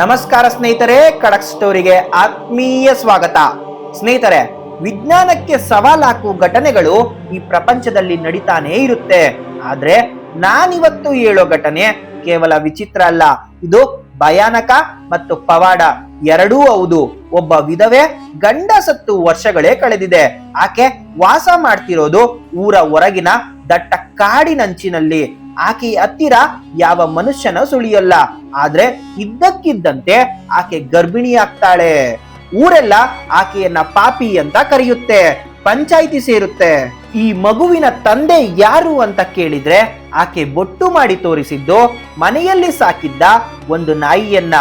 ನಮಸ್ಕಾರ ಸ್ನೇಹಿತರೆ, ಖಡಕ್ ಸ್ಟೋರಿಗೆ ಆತ್ಮೀಯ ಸ್ವಾಗತ. ಸ್ನೇಹಿತರೆ, ವಿಜ್ಞಾನಕ್ಕೆ ಸವಾಲಾಕುವ ಘಟನೆಗಳು ಈ ಪ್ರಪಂಚದಲ್ಲಿ ನಡೀತಾನೆ ಇರುತ್ತೆ. ಆದ್ರೆ ನಾನಿವತ್ತು ಹೇಳೋ ಘಟನೆ ಕೇವಲ ವಿಚಿತ್ರ ಅಲ್ಲ, ಇದು ಭಯಾನಕ ಮತ್ತು ಪವಾಡ ಎರಡೂ ಹೌದು. ಒಬ್ಬ ವಿಧವೆ ಗಂಡ ಸತ್ತು ವರ್ಷಗಳೇ ಕಳೆದಿದೆ. ಆಕೆ ವಾಸ ಮಾಡ್ತಿರೋದು ಊರ ಹೊರಗಿನ ದಟ್ಟ ಕಾಡಿನಂಚಿನಲ್ಲಿ. ಆಕೆ ಹತ್ತಿರ ಯಾವ ಮನುಷ್ಯನ ಸುಳಿಯಲ್ಲ. ಆದ್ರೆ ಇದ್ದಕ್ಕಿದ್ದಂತೆ ಆಕೆ ಗರ್ಭಿಣಿ ಆಗ್ತಾಳೆ. ಊರೆಲ್ಲ ಆಕೆಯನ್ನ ಪಾಪಿ ಅಂತ ಕರೆಯುತ್ತೆ. ಪಂಚಾಯಿತಿ ಸೇರುತ್ತೆ. ಈ ಮಗುವಿನ ತಂದೆ ಯಾರು ಅಂತ ಕೇಳಿದ್ರೆ ಆಕೆ ಬೊಟ್ಟು ಮಾಡಿ ತೋರಿಸಿದ್ದು ಮನೆಯಲ್ಲಿ ಸಾಕಿದ್ದ ಒಂದು ನಾಯಿಯನ್ನ.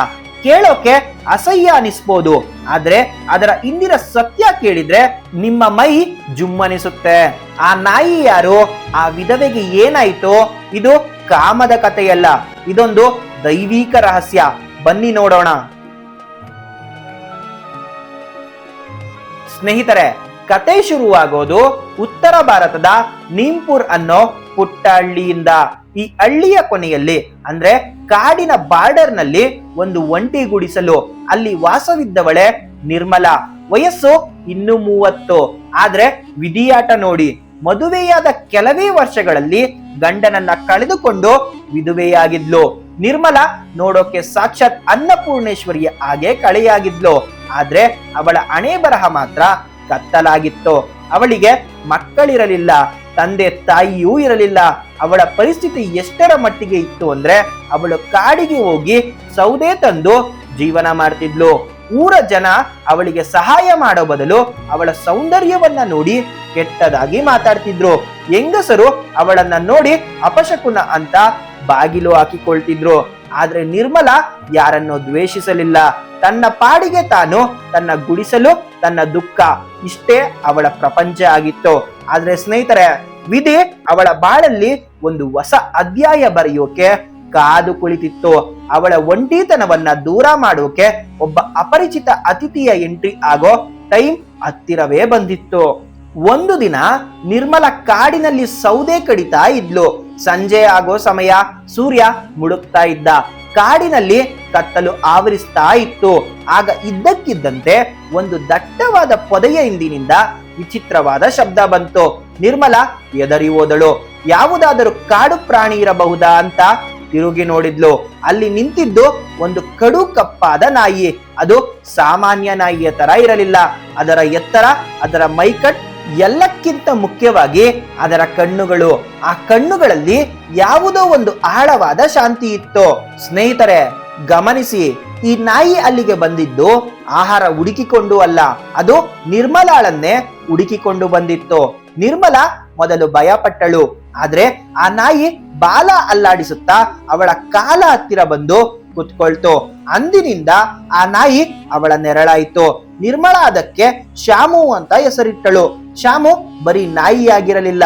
ಕೇಳೋಕೆ ಅಸಹ್ಯ ಅನಿಸ್ಬೋದು, ಆದ್ರೆ ಅದರ ಹಿಂದಿನ ಸತ್ಯ ಕೇಳಿದ್ರೆ ನಿಮ್ಮ ಮೈ ಜುಮ್ಮನಿಸುತ್ತೆ. ಆ ನಾಯಿ ಯಾರು, ಆ ವಿಧವೆಗೆ ಏನಾಯ್ತು? ಇದು ಕಾಮದ ಕಥೆಯಲ್ಲ, ಇದೊಂದು ದೈವಿಕ ರಹಸ್ಯ. ಬನ್ನಿ ನೋಡೋಣ. ಸ್ನೇಹಿತರೆ, ಕತೆ ಶುರುವಾಗೋದು ಉತ್ತರ ಭಾರತದ ನೀಂಪುರ್ ಅನ್ನೋ ಪುಟ್ಟ ಹಳ್ಳಿಯಿಂದ. ಈ ಹಳ್ಳಿಯ ಕೊನೆಯಲ್ಲಿ ಅಂದ್ರೆ ಕಾಡಿನ ಬಾರ್ಡರ್ ನಲ್ಲಿ ಒಂದು ಒಂಟಿ ಗುಡಿಸಲು. ಅಲ್ಲಿ ವಾಸವಿದ್ದವಳೆ ನಿರ್ಮಲಾ. ವಯಸ್ಸು ಇನ್ನು 30. ಆದ್ರೆ ವಿಧಿಯಾಟ ನೋಡಿ, ಮದುವೆಯಾದ ಕೆಲವೇ ವರ್ಷಗಳಲ್ಲಿ ಗಂಡನನ್ನ ಕಳೆದುಕೊಂಡು ವಿಧವೆಯಾಗಿದ್ಲು. ನಿರ್ಮಲಾ ನೋಡೋಕೆ ಸಾಕ್ಷಾತ್ ಅನ್ನಪೂರ್ಣೇಶ್ವರಿಯ ಹಾಗೆ ಕಳೆಯಾಗಿದ್ಲು. ಆದ್ರೆ ಅವಳ ಹಣೆ ಬರಹ ಮಾತ್ರ ಕತ್ತಲಾಗಿತ್ತು. ಅವಳಿಗೆ ಮಕ್ಕಳಿರಲಿಲ್ಲ, ತಂದೆ ತಾಯಿಯೂ ಇರಲಿಲ್ಲ. ಅವಳ ಪರಿಸ್ಥಿತಿ ಎಷ್ಟರ ಮಟ್ಟಿಗೆ ಇತ್ತು ಅಂದ್ರೆ ಅವಳು ಕಾಡಿಗೆ ಹೋಗಿ ಸೌದೆ ತಂದು ಜೀವನ ಮಾಡ್ತಿದ್ಲು. ಊರ ಜನ ಅವಳಿಗೆ ಸಹಾಯ ಮಾಡೋ ಬದಲು ಅವಳ ಸೌಂದರ್ಯವನ್ನ ನೋಡಿ ಕೆಟ್ಟದಾಗಿ ಮಾತಾಡ್ತಿದ್ರು. ಹೆಂಗಸರು ಅವಳನ್ನ ನೋಡಿ ಅಪಶಕುನ ಅಂತ ಬಾಗಿಲು ಹಾಕಿಕೊಳ್ತಿದ್ರು. ಆದ್ರೆ ನಿರ್ಮಲಾ ಯಾರನ್ನು ದ್ವೇಷಿಸಲಿಲ್ಲ. ತನ್ನ ಪಾಡಿಗೆ ತಾನು, ತನ್ನ ಗುಡಿಸಲು, ತನ್ನ ದುಃಖ, ಇಷ್ಟೇ ಅವಳ ಪ್ರಪಂಚ ಆಗಿತ್ತು. ಆದ್ರೆ ಸ್ನೇಹಿತರೆ, ವಿಧಿ ಅವಳ ಬಾಳಲ್ಲಿ ಒಂದು ಹೊಸ ಅಧ್ಯಾಯ ಬರೆಯೋಕೆ ಕಾದು ಕುಳಿತಿತ್ತು. ಅವಳ ಒಂಟಿತನವನ್ನ ದೂರ ಮಾಡೋಕೆ ಒಬ್ಬ ಅಪರಿಚಿತ ಅತಿಥಿಯ ಎಂಟ್ರಿ ಆಗೋ ಟೈಮ್ ಹತ್ತಿರವೇ ಬಂದಿತ್ತು. ಒಂದು ದಿನ ನಿರ್ಮಲ ಕಾಡಿನಲ್ಲಿ ಸೌದೆ ಕಡಿತಾ ಇದ್ಲು. ಸಂಜೆ ಆಗೋ ಸಮಯ, ಸೂರ್ಯ ಮುಳುಗ್ತಾ ಇದ್ದ. ಕಾಡಿನಲ್ಲಿ ಕತ್ತಲು ಆವರಿಸ್ತಾ ಇತ್ತು. ಆಗ ಇದ್ದಕ್ಕಿದ್ದಂತೆ ಒಂದು ದಟ್ಟವಾದ ಪೊದೆಯ ಹಿಂದಿನಿಂದ ವಿಚಿತ್ರವಾದ ಶಬ್ದ ಬಂತು. ನಿರ್ಮಲಾ ಎದರಿ ಹೋದಳು. ಯಾವುದಾದರೂ ಕಾಡು ಪ್ರಾಣಿ ಇರಬಹುದಾ ಅಂತ ತಿರುಗಿ ನೋಡಿದ್ಲು. ಅಲ್ಲಿ ನಿಂತಿದ್ದು ಒಂದು ಕಡು ಕಪ್ಪಾದ ನಾಯಿ. ಅದು ಸಾಮಾನ್ಯ ನಾಯಿಯ ತರ ಇರಲಿಲ್ಲ. ಅದರ ಎತ್ತರ, ಅದರ ಮೈಕಟ್, ಎಲ್ಲಕ್ಕಿಂತ ಮುಖ್ಯವಾಗಿ ಅದರ ಕಣ್ಣುಗಳು. ಆ ಕಣ್ಣುಗಳಲ್ಲಿ ಯಾವುದೋ ಒಂದು ಆಳವಾದ ಶಾಂತಿ ಇತ್ತು. ಸ್ನೇಹಿತರೆ, ಗಮನಿಸಿ, ಈ ನಾಯಿ ಅಲ್ಲಿಗೆ ಬಂದಿದ್ದು ಆಹಾರ ಹುಡುಕಿಕೊಂಡು ಅಲ್ಲ, ಅದು ನಿರ್ಮಲಾಳನ್ನೇ ಹುಡುಕಿಕೊಂಡು ಬಂದಿತ್ತು. ನಿರ್ಮಲಾ ಮೊದಲು ಭಯಪಟ್ಟಳು. ಆದ್ರೆ ಆ ನಾಯಿ ಬಾಲ ಅಲ್ಲಾಡಿಸುತ್ತಾ ಅವಳ ಕಾಲ ಹತ್ತಿರ ಬಂದು ಕುತ್ಕೊಳ್ತು. ಅಂದಿನಿಂದ ಆ ನಾಯಿ ಅವಳ ನೆರಳಾಯಿತು. ನಿರ್ಮಲಾ ಅದಕ್ಕೆ ಶಾಮು ಅಂತ ಹೆಸರಿಟ್ಟಳು. ಶಾಮು ಬರೀ ನಾಯಿಯಾಗಿರಲಿಲ್ಲ.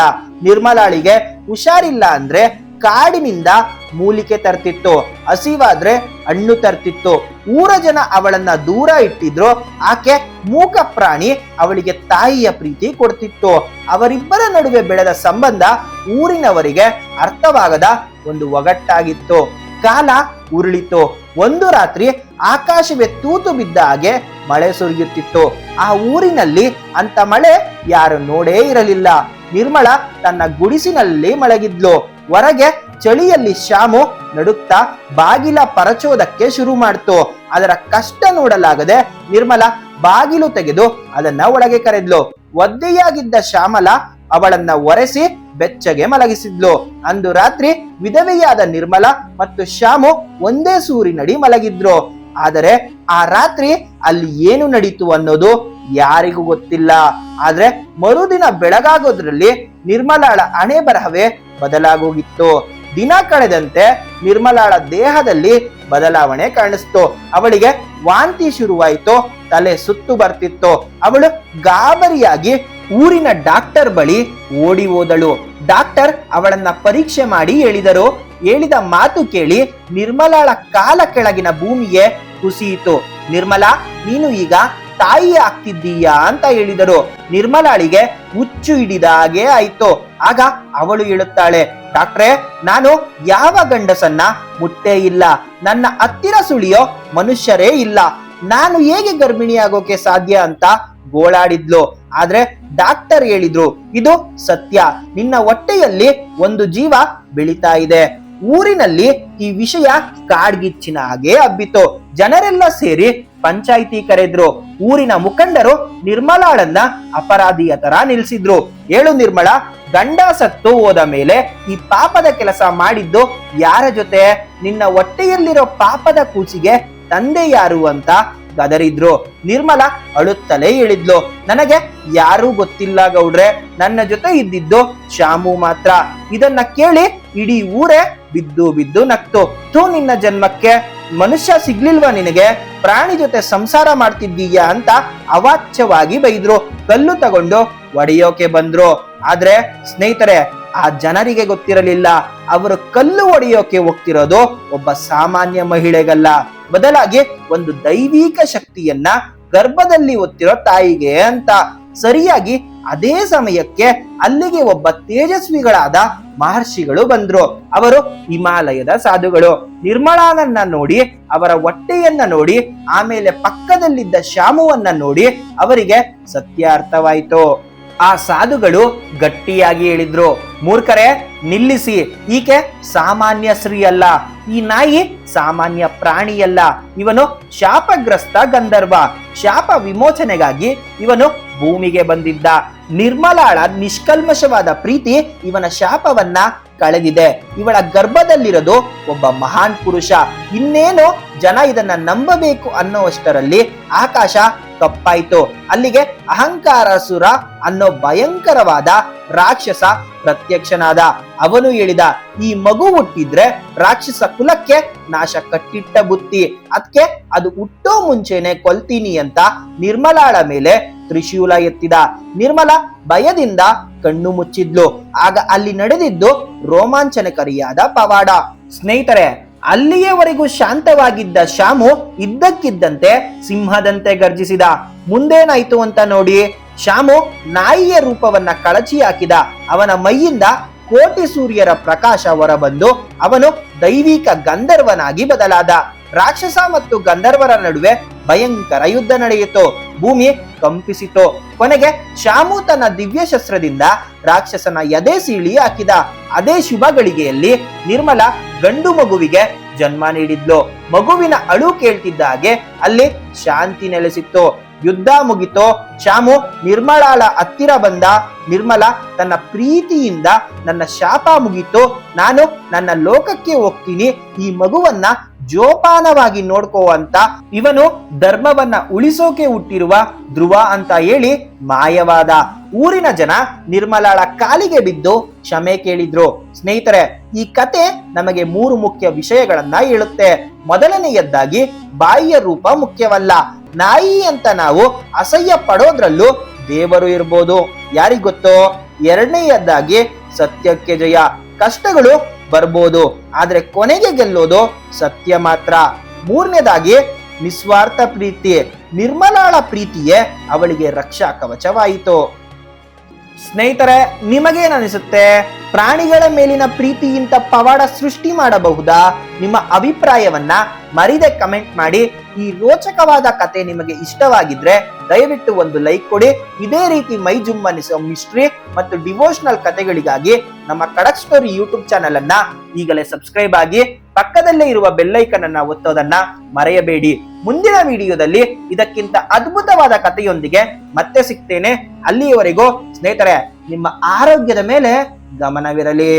ನಿರ್ಮಲಾಳಿಗೆ ಹುಷಾರಿಲ್ಲ ಅಂದ್ರೆ ಕಾಡಿನಿಂದ ಮೂಲಿಕೆ ತರ್ತಿತ್ತು, ಹಸಿವಾದ್ರೆ ಹಣ್ಣು ತರ್ತಿತ್ತು. ಊರ ಜನ ಅವಳನ್ನ ದೂರ ಇಟ್ಟಿದ್ರು. ಆಕೆ ಮೂಕ ಪ್ರಾಣಿ ಅವಳಿಗೆ ತಾಯಿಯ ಪ್ರೀತಿ ಕೊಡ್ತಿತ್ತು. ಅವರಿಬ್ಬರ ನಡುವೆ ಬೆಳೆದ ಸಂಬಂಧ ಊರಿನವರಿಗೆ ಅರ್ಥವಾಗದ ಒಂದು ಒಗಟ್ಟಾಗಿತ್ತು. ಕಾಲ ಉರುಳಿತು. ಒಂದು ರಾತ್ರಿ ಆಕಾಶವೇ ತೂತು ಬಿದ್ದ ಹಾಗೆ ಮಳೆ ಸುರಿಯುತ್ತಿತ್ತು. ಆ ಊರಿನಲ್ಲಿ ಅಂತ ಮಳೆ ಯಾರು ನೋಡೇ ಇರಲಿಲ್ಲ. ನಿರ್ಮಲಾ ತನ್ನ ಗುಡಿಸಿನಲ್ಲಿ ಮಲಗಿದ್ಲು. ಹೊರಗೆ ಚಳಿಯಲ್ಲಿ ಶಾಮು ನಡುಕ್ತಾ ಬಾಗಿಲ ಪರಚೋದಕ್ಕೆ ಶುರು ಮಾಡ್ತು. ಅದರ ಕಷ್ಟ ನೋಡಲಾಗದೆ ನಿರ್ಮಲಾ ಬಾಗಿಲು ತೆಗೆದು ಅದನ್ನ ಒಳಗೆ ಕರೆದ್ಲು. ಒದ್ದೆಯಾಗಿದ್ದ ಶ್ಯಾಮಲಾ ಅವಳನ್ನ ಒರೆಸಿ ಬೆಚ್ಚಗೆ ಮಲಗಿಸಿದ್ಲು. ಅಂದು ರಾತ್ರಿ ವಿಧವೆಯಾದ ನಿರ್ಮಲಾ ಮತ್ತು ಶ್ಯಾಮು ಒಂದೇ ಸೂರಿನಡಿ ಮಲಗಿದ್ರು. ಆದರೆ ಆ ರಾತ್ರಿ ಅಲ್ಲಿ ಏನು ನಡೀತು ಅನ್ನೋದು ಯಾರಿಗೂ ಗೊತ್ತಿಲ್ಲ. ಆದ್ರೆ ಮರುದಿನ ಬೆಳಗಾಗೋದ್ರಲ್ಲಿ ನಿರ್ಮಲಾಳ ಹಣೆ ಬರಹವೇ ಬದಲಾಗೋಗಿತ್ತು. ದಿನ ಕಳೆದಂತೆ ನಿರ್ಮಲಾಳ ದೇಹದಲ್ಲಿ ಬದಲಾವಣೆ ಕಾಣಿಸ್ತು. ಅವಳಿಗೆ ವಾಂತಿ ಶುರುವಾಯಿತು, ತಲೆ ಸುತ್ತು ಬರ್ತಿತ್ತು. ಅವಳು ಗಾಬರಿಯಾಗಿ ಊರಿನ ಡಾಕ್ಟರ್ ಬಳಿ ಓಡಿ ಹೋದಳು. ಡಾಕ್ಟರ್ ಅವಳನ್ನ ಪರೀಕ್ಷೆ ಮಾಡಿ ಹೇಳಿದ ಮಾತು ಕೇಳಿ ನಿರ್ಮಲಾಳ ಕಾಲ ಕೆಳಗಿನ ಭೂಮಿಯೇ ಕುಸಿಯಿತು. ನಿರ್ಮಲಾ, ನೀನು ಈಗ ತಾಯಿ ಆಗ್ತಿದ್ದೀಯಾ ಅಂತ ಹೇಳಿದರು. ನಿರ್ಮಲಾಳಿಗೆ ಹುಚ್ಚು ಹಿಡಿದ ಹಾಗೆ ಆಯ್ತು. ಆಗ ಅವಳು ಹೇಳುತ್ತಾಳೆ, ಡಾಕ್ಟ್ರೇ, ನಾನು ಯಾವ ಗಂಡಸನ್ನ ಮುಟ್ಟೇ ಇಲ್ಲ, ನನ್ನ ಹತ್ತಿರ ಸುಳಿಯೋ ಮನುಷ್ಯರೇ ಇಲ್ಲ, ನಾನು ಹೇಗೆ ಗರ್ಭಿಣಿಯಾಗೋಕೆ ಸಾಧ್ಯ ಅಂತ ಗೋಳಾಡಿದ್ಲು. ಆದ್ರೆ ಡಾಕ್ಟರ್ ಹೇಳಿದ್ರು, ಇದು ಸತ್ಯ, ನಿನ್ನ ಹೊಟ್ಟೆಯಲ್ಲಿ ಒಂದು ಜೀವ ಬೆಳಿತಾ ಇದೆ. ಊರಿನಲ್ಲಿ ಈ ವಿಷಯ ಕಾಡ್ಗಿಚ್ಚಿನ ಹಾಗೆ ಹಬ್ಬಿತು. ಜನರೆಲ್ಲ ಸೇರಿ ಪಂಚಾಯಿತಿ ಕರೆದ್ರು. ಊರಿನ ಮುಖಂಡರು ನಿರ್ಮಲಾಳನ್ನ ಅಪರಾಧಿಯ ತರ ನಿಲ್ಸಿದ್ರು. ಹೇಳು ನಿರ್ಮಲಾ, ಗಂಡ ಸತ್ತು ಹೋದ ಮೇಲೆ ಈ ಪಾಪದ ಕೆಲಸ ಮಾಡಿದ್ದು ಯಾರ ಜೊತೆ? ನಿನ್ನ ಹೊಟ್ಟೆಯಲ್ಲಿರೋ ಪಾಪದ ಕೂಸಿಗೆ ತಂದೆ ಯಾರು ಅಂತ ಗದರಿದ್ರು. ನಿರ್ಮಲಾ ಅಳುತ್ತಲೇ ಹೇಳಿದ್ಲು, ನನಗೆ ಯಾರೂ ಗೊತ್ತಿಲ್ಲ ಗೌಡ್ರೆ, ನನ್ನ ಜೊತೆ ಇದ್ದಿದ್ದು ಶಾಮು ಮಾತ್ರ. ಇದನ್ನ ಕೇಳಿ ಇಡೀ ಊರೇ ಬಿದ್ದು ಬಿದ್ದು ನಕ್ತು. ತೂ ನಿನ್ನ ಜನ್ಮಕ್ಕೆ, ಮನುಷ್ಯ ಸಿಗ್ಲಿಲ್ವಾ ನಿನಗೆ? ಪ್ರಾಣಿ ಜೊತೆ ಸಂಸಾರ ಮಾಡ್ತಿದ್ದೀಯಾ ಅಂತ ಅವಾಚ್ಯವಾಗಿ ಬೈದ್ರು. ಕಲ್ಲು ತಗೊಂಡು ಒಡೆಯೋಕೆ ಬಂದ್ರು. ಆದ್ರೆ ಸ್ನೇಹಿತರೆ, ಆ ಜನರಿಗೆ ಗೊತ್ತಿರಲಿಲ್ಲ, ಅವರು ಕಲ್ಲು ಒಡೆಯೋಕೆ ಹೋಗ್ತಿರೋದು ಒಬ್ಬ ಸಾಮಾನ್ಯ ಮಹಿಳೆಗಲ್ಲ, ಬದಲಾಗಿ ಒಂದು ದೈವಿಕ ಶಕ್ತಿಯನ್ನ ಗರ್ಭದಲ್ಲಿ ಹೊತ್ತಿರೋ ತಾಯಿಗೆ ಅಂತ. ಸರಿಯಾಗಿ ಅದೇ ಸಮಯಕ್ಕೆ ಅಲ್ಲಿಗೆ ಒಬ್ಬ ತೇಜಸ್ವಿಗಳಾದ ಮಹರ್ಷಿಗಳು ಬಂದ್ರು. ಅವರು ಹಿಮಾಲಯದ ಸಾಧುಗಳು. ನಿರ್ಮಲಾನನ್ನ ನೋಡಿ, ಅವರ ಹೊಟ್ಟೆಯನ್ನ ನೋಡಿ, ಆಮೇಲೆ ಪಕ್ಕದಲ್ಲಿದ್ದ ಶಾಮುವನ್ನ ನೋಡಿ ಅವರಿಗೆ ಸತ್ಯ ಅರ್ಥವಾಯಿತು. ಆ ಸಾಧುಗಳು ಗಟ್ಟಿಯಾಗಿ ಹೇಳಿದ್ರು, ಮೂರ್ಖರೇ, ನಿಲ್ಲಿಸಿ, ಈಕೆ ಸಾಮಾನ್ಯ ಸ್ತ್ರೀ ಅಲ್ಲ, ಈ ನಾಯಿ ಸಾಮಾನ್ಯ ಪ್ರಾಣಿಯಲ್ಲ, ಇವನು ಶಾಪಗ್ರಸ್ತ ಗಂಧರ್ವ. ಶಾಪ ವಿಮೋಚನೆಗಾಗಿ ಇವನು ಭೂಮಿಗೆ ಬಂದಿದ್ದ. ನಿರ್ಮಲಾಳ ನಿಷ್ಕಲ್ಮಶವಾದ ಪ್ರೀತಿ ಇವನ ಶಾಪವನ್ನ ಕಳೆದಿದೆ. ಇವಳ ಗರ್ಭದಲ್ಲಿರೋದು ಒಬ್ಬ ಮಹಾನ್ ಪುರುಷ. ಇನ್ನೇನು ಜನ ಇದನ್ನ ನಂಬಬೇಕು ಅನ್ನೋವಷ್ಟರಲ್ಲಿ ಆಕಾಶ ಕಪ್ಪಾಯ್ತು. ಅಲ್ಲಿಗೆ ಅಹಂಕಾರಸುರ ಅನ್ನೋ ಭಯಂಕರವಾದ ರಾಕ್ಷಸ ಪ್ರತ್ಯಕ್ಷನಾದ. ಅವನು ಹೇಳಿದ, ಈ ಮಗು ಹುಟ್ಟಿದ್ರೆ ರಾಕ್ಷಸ ಕುಲಕ್ಕೆ ನಾಶ ಕಟ್ಟಿಟ್ಟ ಬುತ್ತಿ, ಅದಕ್ಕೆ ಅದು ಹುಟ್ಟೋ ಮುಂಚೆನೆ ಕೊಲ್ತೀನಿ ಅಂತ ನಿರ್ಮಲಾಳ ಮೇಲೆ ತ್ರಿಶೂಲ ಎತ್ತಿದ. ನಿರ್ಮಲಾ ಭಯದಿಂದ ಕಣ್ಣು ಮುಚ್ಚಿದ್ಲು. ಆಗ ಅಲ್ಲಿ ನಡೆದಿದ್ದು ರೋಮಾಂಚನಕಾರಿಯಾದ ಪವಾಡ. ಸ್ನೇಹಿತರೆ, ಅಲ್ಲಿಯವರೆಗೂ ಶಾಂತವಾಗಿದ್ದ ಶಾಮು ಇದ್ದಕ್ಕಿದ್ದಂತೆ ಸಿಂಹದಂತೆ ಗರ್ಜಿಸಿದ. ಮುಂದೇನಾಯ್ತು ಅಂತ ನೋಡಿ. ಶಾಮು ನಾಯಿಯ ರೂಪವನ್ನ ಕಳಚಿ ಹಾಕಿದ. ಅವನ ಮೈಯಿಂದ ಕೋಟಿ ಸೂರ್ಯರ ಪ್ರಕಾಶ ಹೊರಬಂದು ಅವನು ದೈವಿಕ ಗಂಧರ್ವನಾಗಿ ಬದಲಾದ. ರಾಕ್ಷಸ ಮತ್ತು ಗಂಧರ್ವರ ನಡುವೆ ಭಯಂಕರ ಯುದ್ಧ ನಡೆಯಿತು. ಭೂಮಿ ಕಂಪಿಸಿತು. ಕೊನೆಗೆ ಶಾಮು ತನ್ನ ದಿವ್ಯ ಶಸ್ತ್ರದಿಂದ ರಾಕ್ಷಸನ ಎದೆ ಸೀಳಿ ಹಾಕಿದ. ಅದೇ ಶುಭ ಗಳಿಗೆಯಲ್ಲಿ ನಿರ್ಮಲಾ ಗಂಡು ಮಗುವಿಗೆ ಜನ್ಮ ನೀಡಿದ್ಲು. ಮಗುವಿನ ಅಳು ಕೇಳ್ತಿದ್ದ ಹಾಗೆ ಅಲ್ಲಿ ಶಾಂತಿ ನೆಲೆಸಿತ್ತು. ಯುದ್ಧ ಮುಗಿತು. ಶಾಮು ನಿರ್ಮಲಾಳ ಹತ್ತಿರ ಬಂದ. ನಿರ್ಮಲಾ ತನ್ನ ಪ್ರೀತಿಯಿಂದ, ನನ್ನ ಶಾಪ ಮುಗಿತು, ನಾನು ನನ್ನ ಲೋಕಕ್ಕೆ ಹೋಗ್ತೀನಿ, ಈ ಮಗುವನ್ನ ಜೋಪಾನವಾಗಿ ನೋಡ್ಕೋ ಅಂತ. ಇವನು ಧರ್ಮವನ್ನ ಉಳಿಸೋಕೆ ಹುಟ್ಟಿರುವ ಧ್ರುವ ಅಂತ ಹೇಳಿ ಮಾಯವಾದ. ಊರಿನ ಜನ ನಿರ್ಮಲಾಳ ಕಾಲಿಗೆ ಬಿದ್ದು ಕ್ಷಮೆ ಕೇಳಿದ್ರು. ಸ್ನೇಹಿತರೆ, ಈ ಕತೆ ನಮಗೆ 3 ಮುಖ್ಯ ವಿಷಯಗಳನ್ನ ಹೇಳುತ್ತೆ. ಮೊದಲನೆಯದ್ದಾಗಿ, ಬಾಯಿಯ ರೂಪ ಮುಖ್ಯವಲ್ಲ. ನಾಯಿ ಅಂತ ನಾವು ಅಸಹ್ಯ ಪಡೋದ್ರಲ್ಲೂ ದೇವರು ಇರ್ಬೋದು, ಯಾರಿಗೊತ್ತೋ. ಎರಡನೆಯದ್ದಾಗಿ, ಸತ್ಯಕ್ಕೆ ಜಯ. ಕಷ್ಟಗಳು ಬರ್ಬೋದು, ಆದ್ರೆ ಕೊನೆಗೆ ಗೆಲ್ಲೋದು ಸತ್ಯ ಮಾತ್ರ. ಮೂರನೇದಾಗಿ, ನಿಸ್ವಾರ್ಥ ಪ್ರೀತಿ. ನಿರ್ಮಲಾಳ ಪ್ರೀತಿಯೇ ಅವಳಿಗೆ ರಕ್ಷಾ ಕವಚವಾಯಿತು. ಸ್ನೇಹಿತರೆ, ನಿಮಗೇನನಿಸುತ್ತೆ? ಪ್ರಾಣಿಗಳ ಮೇಲಿನ ಪ್ರೀತಿಯಿಂದ ಪವಾಡ ಸೃಷ್ಟಿ ಮಾಡಬಹುದಾ? ನಿಮ್ಮ ಅಭಿಪ್ರಾಯವನ್ನ ಮರಿದೆ ಕಮೆಂಟ್ ಮಾಡಿ. ಈ ರೋಚಕವಾದ ಕತೆ ನಿಮಗೆ ಇಷ್ಟವಾಗಿದ್ರೆ ದಯವಿಟ್ಟು ಒಂದು ಲೈಕ್ ಕೊಡಿ. ಇದೇ ರೀತಿ ಮೈ ಜುಮ್ಮನಿಸುವ ಮಿಸ್ಟ್ರಿ ಮತ್ತು ಡಿವೋಷನಲ್ ಕತೆಗಳಿಗಾಗಿ ನಮ್ಮ ಖಡಕ್ ಸ್ಟೋರಿ ಯೂಟ್ಯೂಬ್ ಚಾನೆಲ್ ಅನ್ನ ಈಗಲೇ ಸಬ್ಸ್ಕ್ರೈಬ್ ಆಗಿ ಪಕ್ಕದಲ್ಲೇ ಇರುವ ಬೆಲ್ಲೈಕನ್ ಅನ್ನ ಒತ್ತೋದನ್ನ ಮರೆಯಬೇಡಿ. ಮುಂದಿನ ವಿಡಿಯೋದಲ್ಲಿ ಇದಕ್ಕಿಂತ ಅದ್ಭುತವಾದ ಕಥೆಯೊಂದಿಗೆ ಮತ್ತೆ ಸಿಗ್ತೇನೆ. ಅಲ್ಲಿಯವರೆಗೂ ಸ್ನೇಹಿತರೆ, ನಿಮ್ಮ ಆರೋಗ್ಯದ ಮೇಲೆ ಗಮನವಿರಲಿ.